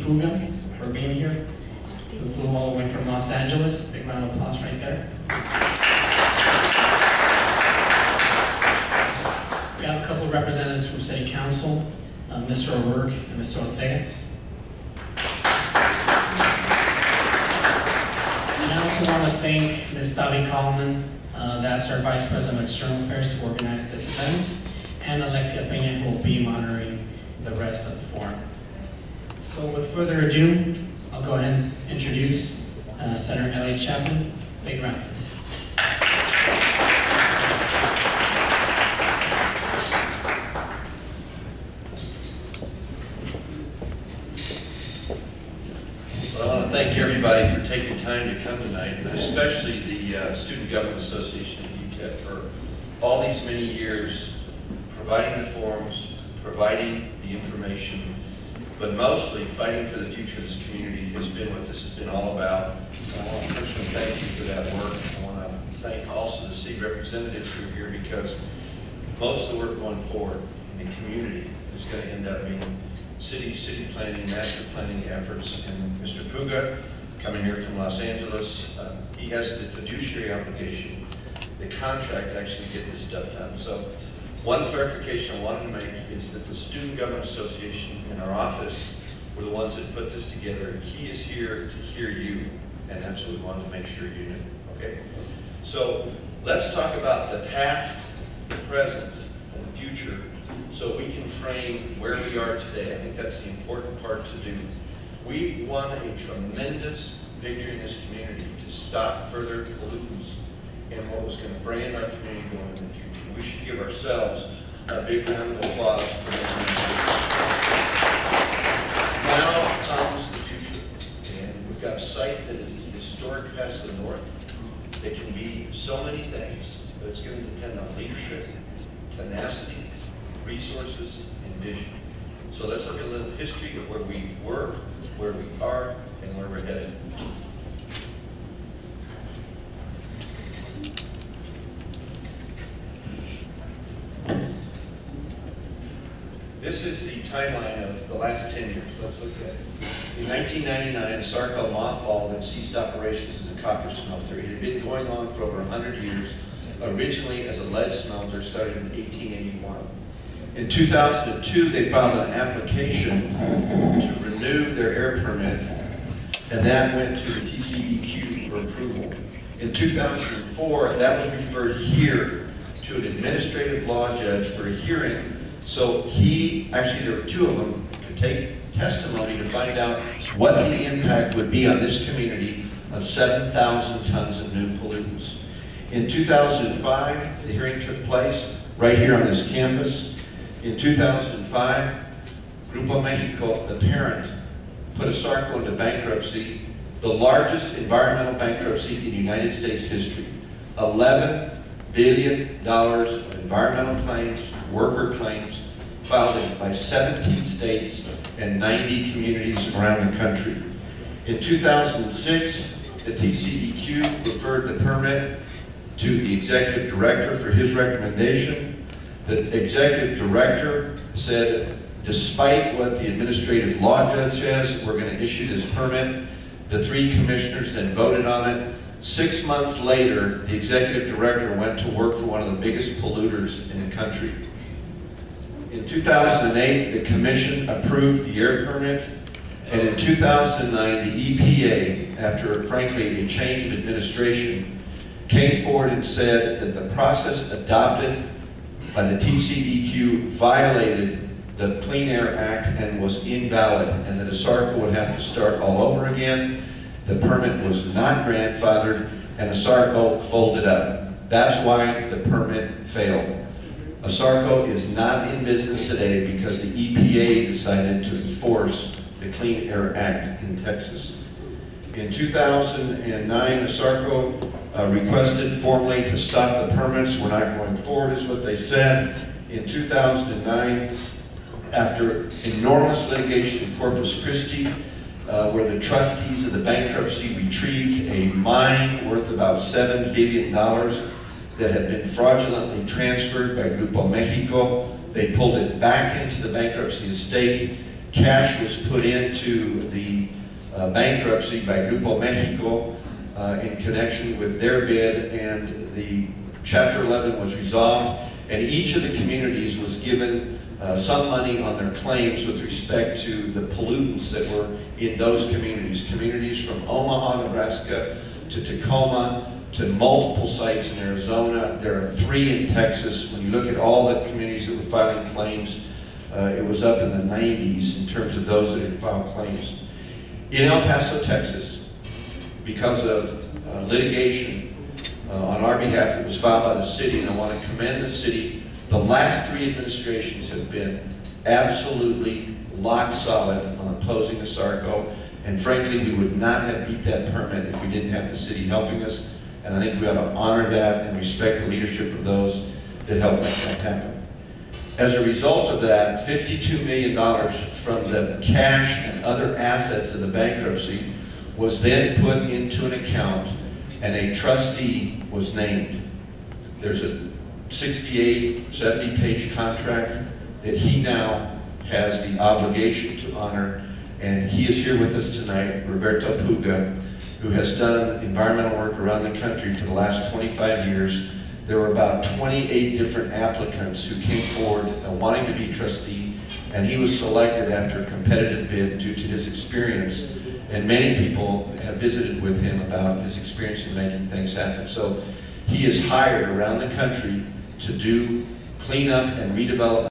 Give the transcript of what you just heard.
Puga for being here, who flew all the way from Los Angeles. Big round of applause right there. We have a couple of representatives from City Council, Mr. O'Rourke and Mr. Ortega. And I also want to thank Ms. Tavi Coleman, that's our Vice President of External Affairs, who organized this event, and Alexia Peña, who will be monitoring the rest of the forum. So with further ado, I'll go ahead and introduce Senator Elliott Chapman. Big round, please. Well, I want to thank everybody for taking time to come tonight, but especially the Student Government Association of UTEP for all these many years providing the forums, providing the information, but mostly fighting for the future of this community has been what this has been all about. And I want to personally thank you for that work. I want to thank also the city representatives who are here, because most of the work going forward in the community is going to end up being city planning, master planning efforts. And Mr. Puga, coming here from Los Angeles, he has the fiduciary obligation, the contract to actually get this stuff done. So one clarification I wanted to make is that the Student Government Association in our office were the ones that put this together. He is here to hear you, and that's what we wanted to make sure you knew, okay? So let's talk about the past, the present, and the future, so we can frame where we are today. I think that's the important part to do. We won a tremendous victory in this community to stop further pollutants and what was going to brand our community going in the future. We should give ourselves a big round of applause for that. Now comes the future, and we've got a site that is the historic Paso North. It can be so many things, but it's going to depend on leadership, tenacity, resources, and vision. So let's look at a little history of where we were, where we are, and where we're headed. This is the timeline of the last 10 years. Let's look at it. In 1999, ASARCO mothballed and ceased operations as a copper smelter. It had been going on for over 100 years, originally as a lead smelter, started in 1881. In 2002, they filed an application to renew their air permit, and that went to the TCEQ for approval. In 2004, that was referred here to an administrative law judge for a hearing. So he, actually there were two of them, could take testimony to find out what the impact would be on this community of 7,000 tons of new pollutants. In 2005, the hearing took place right here on this campus. In 2005, Grupo Mexico, the parent, put ASARCO into bankruptcy, the largest environmental bankruptcy in United States history. $11 billion of environmental claims, worker claims, filed by 17 states and 90 communities around the country. In 2006, the TCEQ referred the permit to the executive director for his recommendation. The executive director said, despite what the administrative law judge says, we're going to issue this permit. The three commissioners then voted on it. 6 months later, the executive director went to work for one of the biggest polluters in the country. In 2008, the commission approved the air permit, and in 2009, the EPA, after frankly a change of administration, came forward and said that the process adopted by the TCEQ violated the Clean Air Act and was invalid, and that ASARCO would have to start all over again. The permit was not grandfathered, and ASARCO folded up. That's why the permit failed. ASARCO is not in business today because the EPA decided to enforce the Clean Air Act in Texas. In 2009, ASARCO requested formally to stop the permits. We're not going forward, is what they said. In 2009, after enormous litigation in Corpus Christi, where the trustees of the bankruptcy retrieved a mine worth about $7 billion that had been fraudulently transferred by Grupo Mexico. They pulled it back into the bankruptcy estate, cash was put into the bankruptcy by Grupo Mexico in connection with their bid, and the Chapter 11 was resolved, and each of the communities was given some money on their claims with respect to the pollutants that were in those communities. Communities from Omaha, Nebraska, to Tacoma, to multiple sites in Arizona. There are 3 in Texas. When you look at all the communities that were filing claims, it was up in the 90s in terms of those that had filed claims. In El Paso, Texas, because of litigation on our behalf that was filed by the city, and I want to commend the city. The last 3 administrations have been absolutely lock solid on opposing the SARCO, and frankly, we would not have beat that permit if we didn't have the city helping us, and I think we ought to honor that and respect the leadership of those that helped make that happen. As a result of that, $52 million from the cash and other assets of the bankruptcy was then put into an account, and a trustee was named. There's a 68, 70-page contract that he now has the obligation to honor, and he is here with us tonight, Roberto Puga, who has done environmental work around the country for the last 25 years. There were about 28 different applicants who came forward wanting to be trustee, and he was selected after a competitive bid due to his experience, and many people have visited with him about his experience in making things happen. So he is hired around the country to do cleanup and redevelopment